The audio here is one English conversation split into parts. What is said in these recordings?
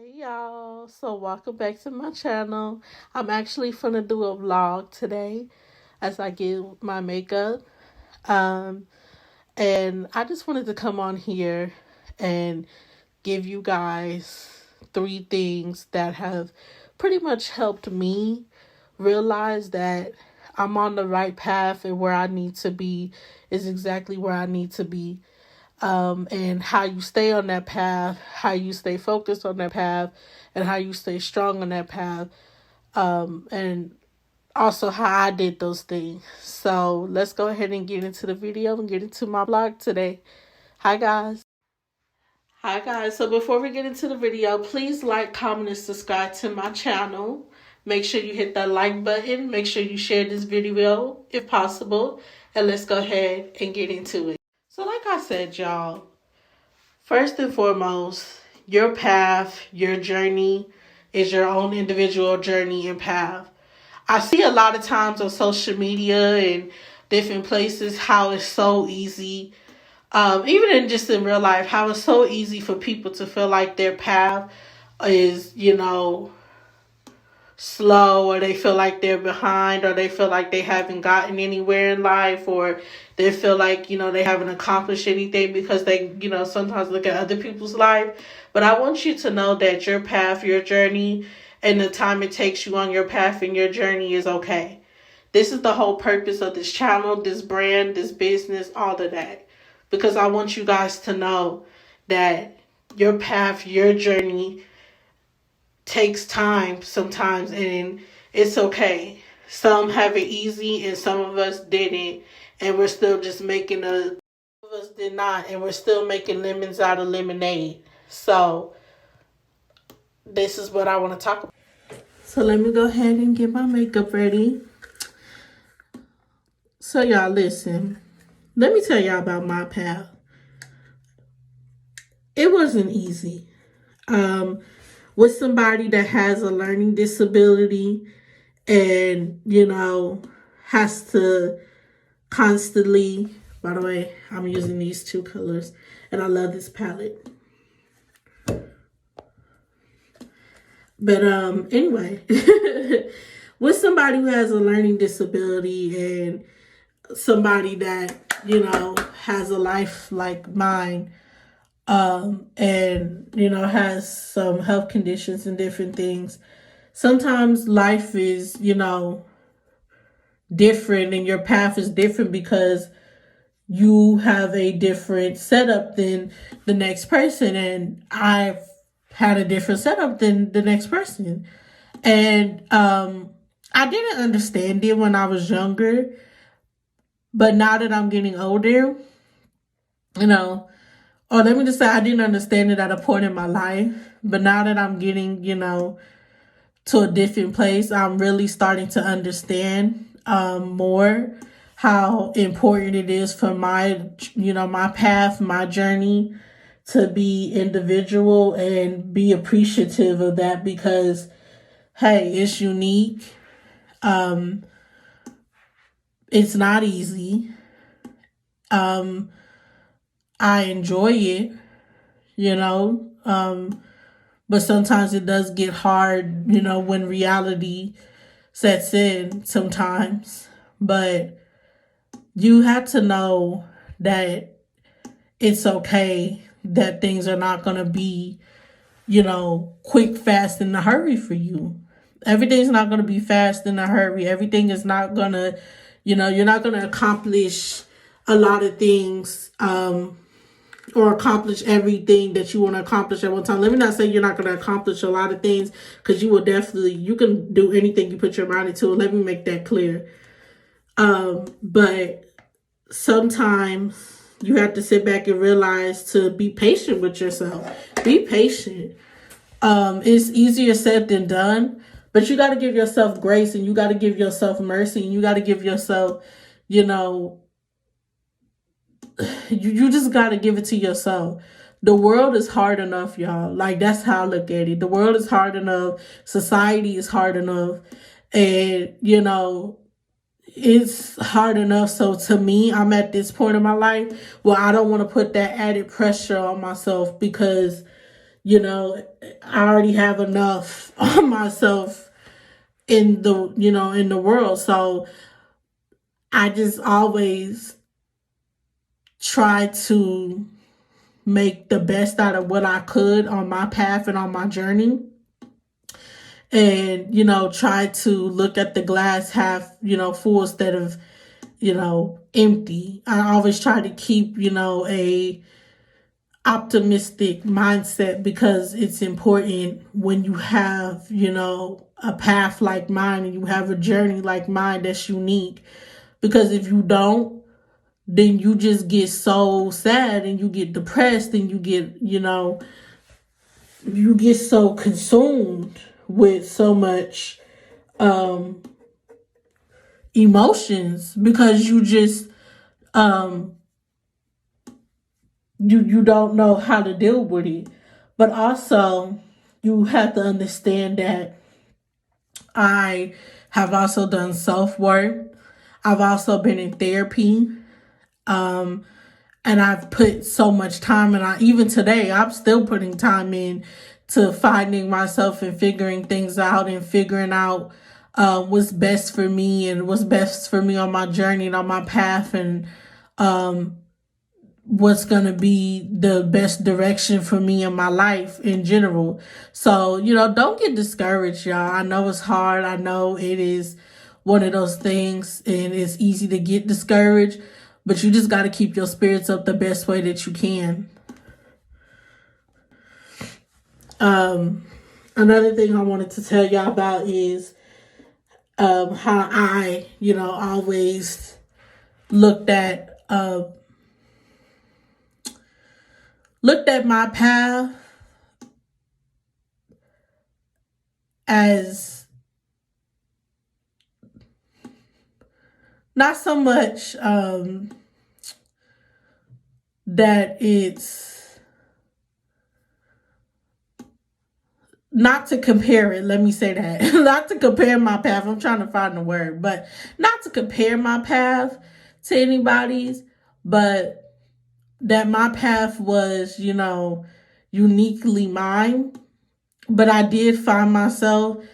Hey y'all, so welcome back to my channel. I'm actually gonna do a vlog today as I get my makeup. Um, and I just wanted to come on here and give you guys three things that have pretty much helped me realize that I'm on the right path and where I need to be is exactly where I need to be. And how you stay on that path, how you stay focused on that path, and how you stay strong on that path, and also how I did those things. So let's go ahead and get into the video and get into my blog today. Hi guys. Hi guys. So before we get into the video, please like, comment, and subscribe to my channel. Make sure you hit that like button. Make sure you share this video if possible. And let's go ahead and get into it. So like I said, y'all, first and foremost, your path, your journey is your own individual journey and path. I see a lot of times on social media and different places how it's so easy, even in real life, how it's so easy for people to feel like their path is, slow, or they feel like they're behind, or they feel like they haven't gotten anywhere in life, or they feel like they haven't accomplished anything because they sometimes look at other people's life. But I want you to know that your path, your journey, and the time it takes you on your path and your journey is okay. This is the whole purpose of this channel, this brand, this business, all of that, because I want you guys to know that your path, your journey takes time sometimes, and it's okay. Some have it easy and some of us didn't, and we're still just making some of us did not, and we're still making lemons out of lemonade. So this is what I want to talk about. So let me go ahead and get my makeup ready. So y'all listen, let me tell y'all about my path. It wasn't easy. With somebody that has a learning disability and, has to constantly, by the way, I'm using these two colors and I love this palette. But anyway, with somebody who has a learning disability and somebody that, has a life like mine, and has some health conditions and different things, sometimes life is different and your path is different because you have a different setup than the next person, and I've had a different setup than the next person. And I didn't understand it when I was younger, but now that I'm getting older, or let me just say, I didn't understand it at a point in my life, but now that I'm getting, to a different place, I'm really starting to understand more how important it is for my, my path, my journey to be individual and be appreciative of that, because, hey, it's unique. It's not easy. I enjoy it, but sometimes it does get hard, when reality sets in sometimes. But you have to know that it's okay, that things are not going to be, quick, fast, in a hurry for you. Everything's not going to be fast in a hurry. Everything is not going to, you're not going to accomplish a lot of things, or accomplish everything that you want to accomplish at one time. Let me not say you're not going to accomplish a lot of things, because you can do anything you put your mind into. Let me make that clear. But sometimes you have to sit back and realize to be patient with yourself. Be patient. It's easier said than done, but you got to give yourself grace, and you got to give yourself mercy, and you got to give yourself, you just got to give it to yourself. The world is hard enough, y'all. Like, that's how I look at it. The world is hard enough. Society is hard enough. And, it's hard enough. So to me, I'm at this point in my life where I don't want to put that added pressure on myself, because, I already have enough on myself in the world. So I just always try to make the best out of what I could on my path and on my journey. And, try to look at the glass half, full instead of, empty. I always try to keep, a optimistic mindset, because it's important when you have, a path like mine and you have a journey like mine that's unique. Because if you don't, then you just get so sad and you get depressed and you get so consumed with so much emotions, because you just you don't know how to deal with it. But also, you have to understand that I have also done self-work. I've also been in therapy. And I've put so much time, and even today, I'm still putting time in to finding myself and figuring things out and figuring out what's best for me and what's best for me on my journey and on my path, and what's going to be the best direction for me in my life in general. So, don't get discouraged, y'all. I know it's hard. I know it is one of those things, and it's easy to get discouraged, but you just got to keep your spirits up the best way that you can. Another thing I wanted to tell y'all about is how I, always looked at my path as not so much that it's not to compare it. Let me say that. Not to compare my path. I'm trying to find the word, but not to compare my path to anybody's, but that my path was, uniquely mine. But I did find myself,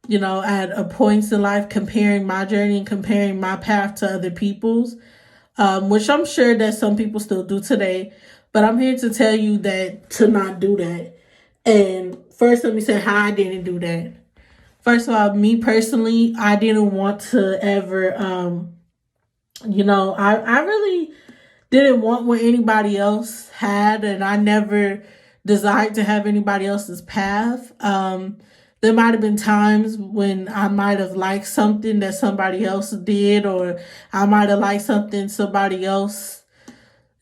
at a points in life comparing my journey and comparing my path to other people's, which I'm sure that some people still do today. But I'm here to tell you that to not do that. And first, let me say how I didn't do that. First of all, me personally, I didn't want to ever, I really didn't want what anybody else had, and I never desired to have anybody else's path. There might have been times when I might have liked something that somebody else did, or I might have liked something somebody else,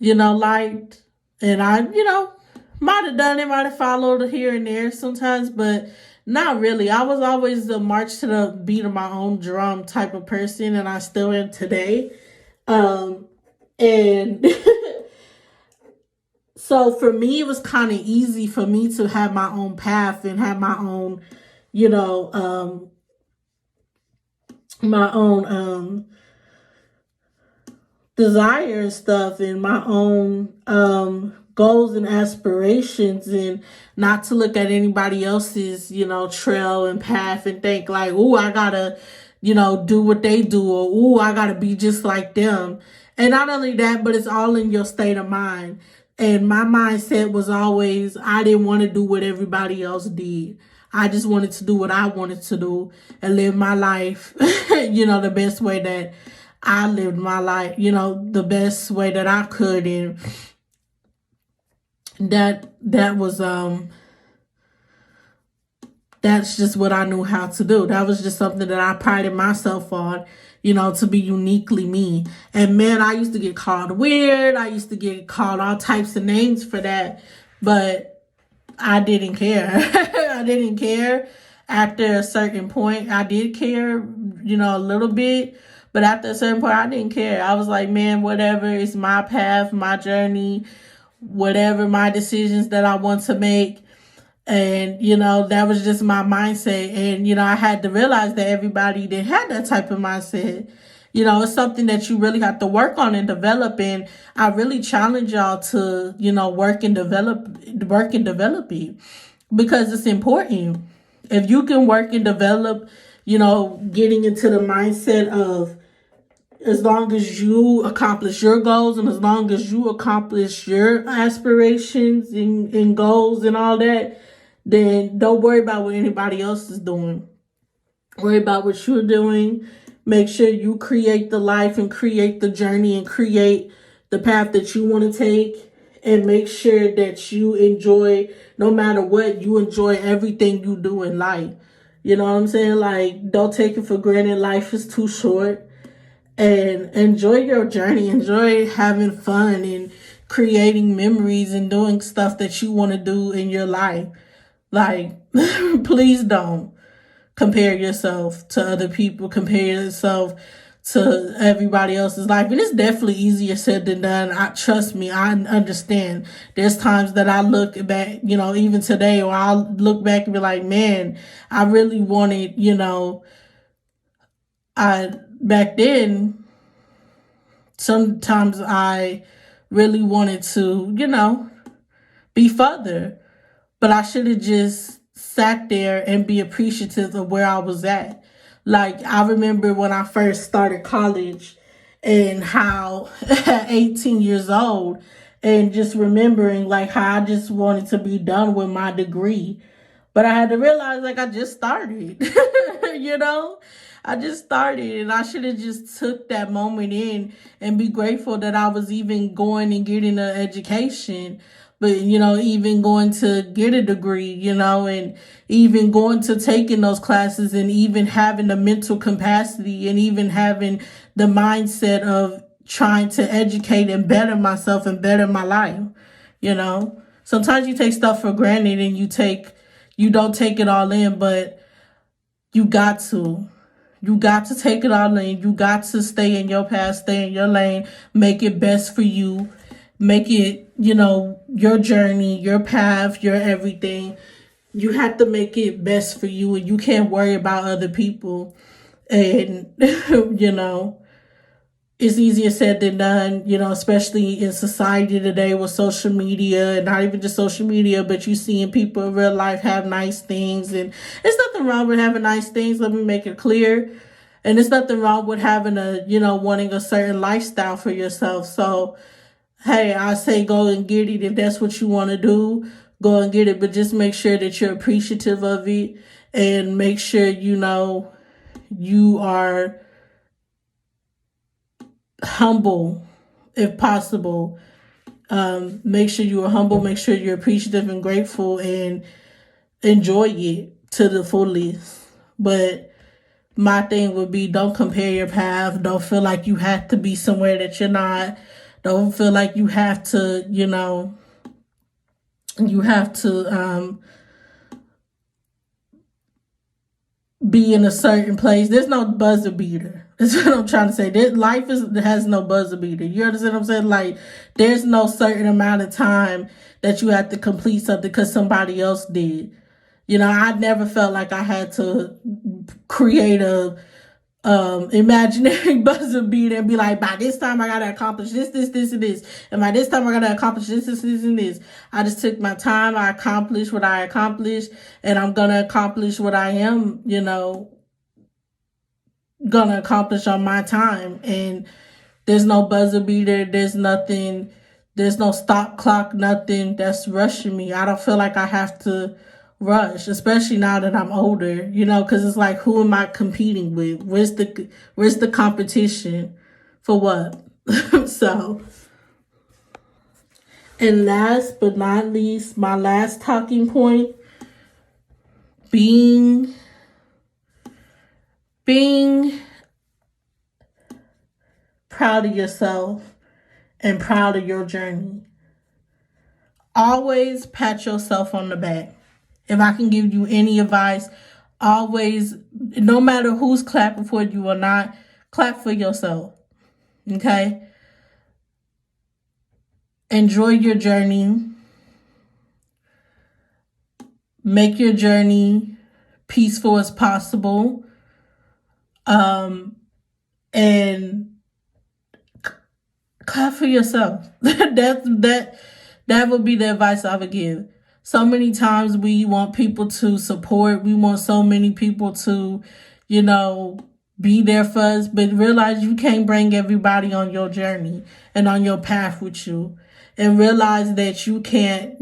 liked. And I, might have done it, might have followed here and there sometimes, but not really. I was always the march to the beat of my own drum type of person, and I still am today. And so for me, it was kind of easy for me to have my own path and have my own, my own desire and stuff, and my own goals and aspirations, and not to look at anybody else's, trail and path and think like, oh, I gotta, do what they do, or oh, I gotta be just like them. And not only that, but it's all in your state of mind. And my mindset was always, I didn't want to do what everybody else did. I just wanted to do what I wanted to do and live my life, the best way that I lived my life, the best way that I could. And that was, that's just what I knew how to do. That was just something that I prided myself on, to be uniquely me. And man, I used to get called weird. I used to get called all types of names for that, but I didn't care. I didn't care. After a certain point, I did care, a little bit, but after a certain point, I didn't care. I was like, man, whatever, it's my path, my journey, whatever my decisions that I want to make. And, that was just my mindset. And, I had to realize that everybody didn't have that type of mindset. It's something that you really have to work on and develop. And I really challenge y'all to, work and develop it, because it's important. If you can work and develop, getting into the mindset of, as long as you accomplish your goals and as long as you accomplish your aspirations and goals and all that, then don't worry about what anybody else is doing. Worry about what you're doing. Make sure you create the life and create the journey and create the path that you want to take. And make sure that you enjoy, no matter what, you enjoy everything you do in life. You know what I'm saying? Like, don't take it for granted. Life is too short. And enjoy your journey. Enjoy having fun and creating memories and doing stuff that you want to do in your life. Like, please don't compare yourself to other people. Compare yourself to everybody else's life. And it's definitely easier said than done. Trust me, I understand. There's times that I look back, even today, or I'll look back and be like, man, I really wanted, back then, sometimes I really wanted to, be further. But I should have just sat there and be appreciative of where I was at. Like, I remember when I first started college and how at 18 years old, and just remembering like how I just wanted to be done with my degree. But I had to realize, like, I just started, I just started, and I should have just took that moment in and be grateful that I was even going and getting an education. But, even going to get a degree, and even going to taking those classes, and even having the mental capacity, and even having the mindset of trying to educate and better myself and better my life. Sometimes you take stuff for granted and you don't take it all in, but you got to. You got to take it all in. You got to stay in your path, stay in your lane, make it best for you. Make it, your journey, your path, your everything. You have to make it best for you, and you can't worry about other people. And, it's easier said than done, especially in society today with social media, and not even just social media, but you seeing people in real life have nice things. And there's nothing wrong with having nice things. Let me make it clear. And there's nothing wrong with having wanting a certain lifestyle for yourself. So, hey, I say go and get it. If that's what you want to do, go and get it. But just make sure that you're appreciative of it, and make sure, you are humble if possible. Make sure you are humble. Make sure you're appreciative and grateful, and enjoy it to the fullest. But my thing would be, don't compare your path. Don't feel like you have to be somewhere that you're not. Don't feel like you have to, be in a certain place. There's no buzzer beater. That's what I'm trying to say. Life has no buzzer beater. You understand what I'm saying? Like, there's no certain amount of time that you have to complete something because somebody else did. I never felt like I had to create a imaginary buzzer beater and be like, by this time I gotta accomplish this, and this. And by this time I gotta accomplish this, and this. I just took my time. I accomplished what I accomplished, and I'm gonna accomplish what I am, gonna accomplish on my time. And there's no buzzer beater. There's nothing. There's no stop clock, nothing that's rushing me. I don't feel like I have to rush, especially now that I'm older, because it's like, who am I competing with? Where's the competition for what? So, and last but not least, my last talking point, being proud of yourself and proud of your journey. Always pat yourself on the back. If I can give you any advice, always, no matter who's clapping for you or not, clap for yourself. Okay? Enjoy your journey. Make your journey peaceful as possible. and clap for yourself. That would be the advice I would give. So many times we want people to support. We want so many people to, be there for us. But realize you can't bring everybody on your journey and on your path with you. And realize that you can't,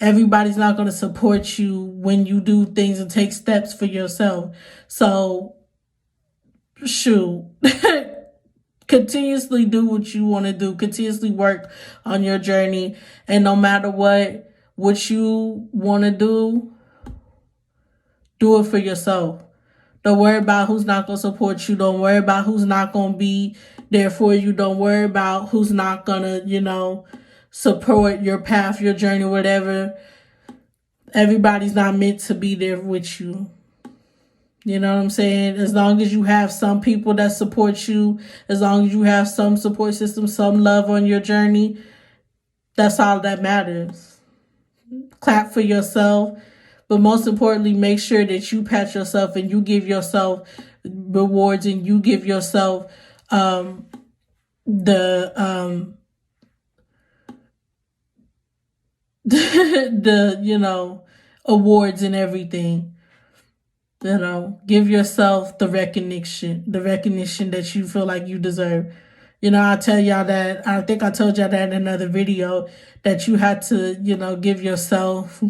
everybody's not going to support you when you do things and take steps for yourself. So, shoot. Continuously do what you want to do. Continuously work on your journey. And no matter what you want to do it for yourself. Don't worry about who's not going to support you. Don't worry about who's not going to be there for you. Don't worry about who's not going to, support your path, your journey, whatever. Everybody's not meant to be there with you. You know what I'm saying? As long as you have some people that support you, as long as you have some support system, some love on your journey, that's all that matters. Clap for yourself, but most importantly, make sure that you pat yourself and you give yourself rewards and you give yourself the awards and everything. Give yourself the recognition that you feel like you deserve. I tell y'all that, I think I told y'all that in another video, that you had to, give yourself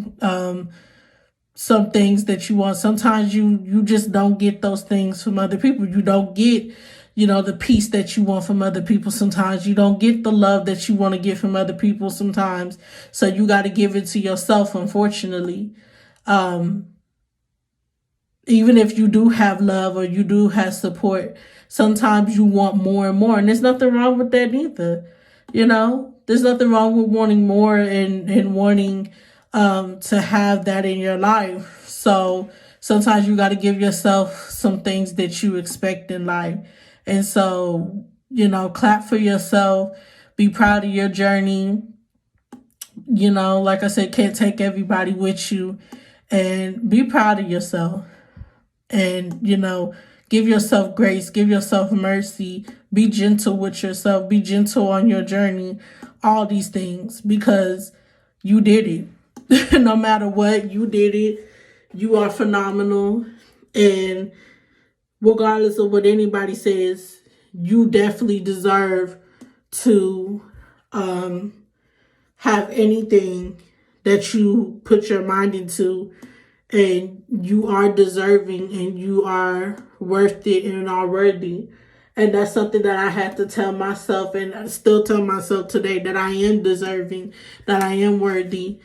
some things that you want. Sometimes you just don't get those things from other people. You don't get, the peace that you want from other people. Sometimes you don't get the love that you want to get from other people sometimes. So you got to give it to yourself, unfortunately. Even if you do have love or you do have support, sometimes you want more and more. And there's nothing wrong with that either. There's nothing wrong with wanting more and wanting to have that in your life. So sometimes you got to give yourself some things that you expect in life. And so, clap for yourself. Be proud of your journey. Like I said, can't take everybody with you. And be proud of yourself. And, give yourself grace, give yourself mercy, be gentle with yourself, be gentle on your journey, all these things, because you did it. No matter what, you did it. You are phenomenal. And regardless of what anybody says, you definitely deserve to have anything that you put your mind into. And you are deserving and you are worth it and are worthy. And that's something that I had to tell myself, and I still tell myself today, that I am deserving, that I am worthy,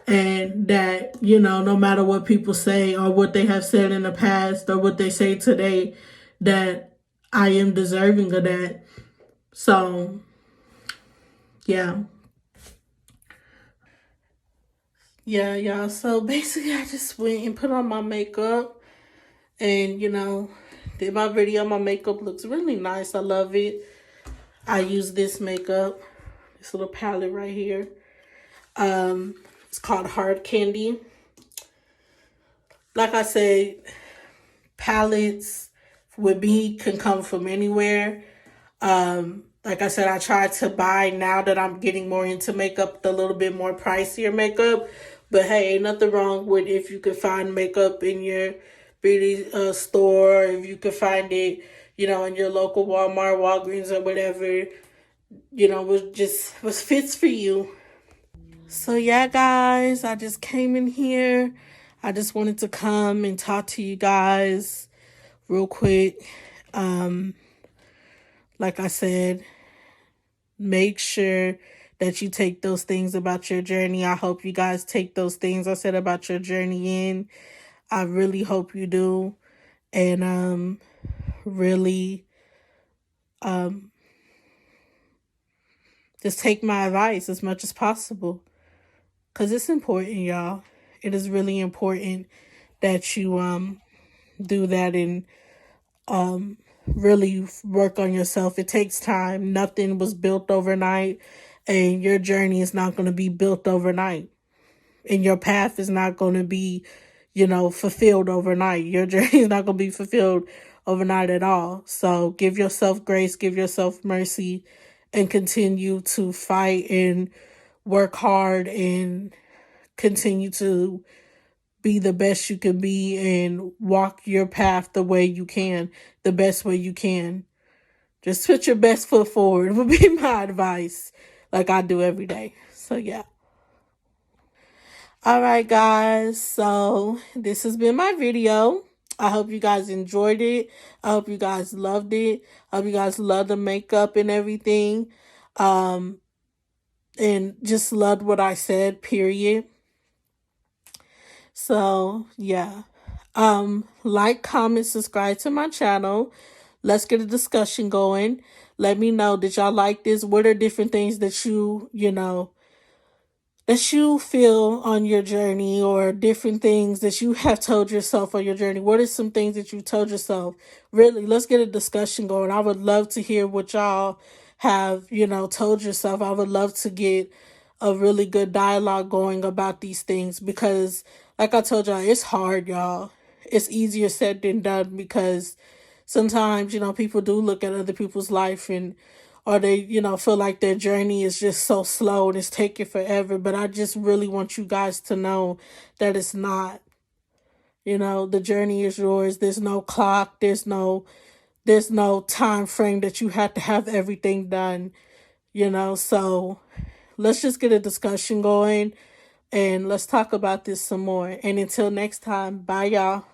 and that, no matter what people say or what they have said in the past or what they say today, that I am deserving of that. So, yeah. Yeah, y'all. So basically, I just went and put on my makeup and, did my video. My makeup looks really nice. I love it. I use this makeup, this little palette right here. It's called Hard Candy. Like I said, palettes with me can come from anywhere. Like I said, I try to buy, now that I'm getting more into makeup, the little bit more pricier makeup. But hey, ain't nothing wrong with if you can find makeup in your beauty store, if you can find it, in your local Walmart, Walgreens, or whatever, what fits for you. So yeah, guys, I just came in here. I just wanted to come and talk to you guys real quick. Like I said, make sure that you take those things about your journey. I hope you guys take those things I said about your journey in. I really hope you do. And really just take my advice as much as possible. Because it's important, y'all. It is really important that you do that and really work on yourself. It takes time. Nothing was built overnight, and your journey is not going to be built overnight, and your path is not going to be, fulfilled overnight. Your journey is not going to be fulfilled overnight at all. So give yourself grace, give yourself mercy, and continue to fight and work hard and continue to be the best you can be and walk your path the way you can, the best way you can. Just put your best foot forward would be my advice, like I do every day. So, yeah. All right, guys. So, this has been my video. I hope you guys enjoyed it. I hope you guys loved it. I hope you guys love the makeup and everything. Um, and just loved what I said, period. So, yeah. Like, comment, subscribe to my channel. Let's get a discussion going. Let me know, did y'all like this? What are different things that that you feel on your journey, or different things that you have told yourself on your journey? What are some things that you told yourself? Really, let's get a discussion going. I would love to hear what y'all have, told yourself. I would love to get a really good dialogue going about these things, because like I told y'all, it's hard, y'all. It's easier said than done, because sometimes, people do look at other people's life, and or they, feel like their journey is just so slow and it's taking forever. But I just really want you guys to know that it's not. The journey is yours. There's no clock. There's no time frame that you have to have everything done. So let's just get a discussion going and let's talk about this some more. And until next time, bye y'all.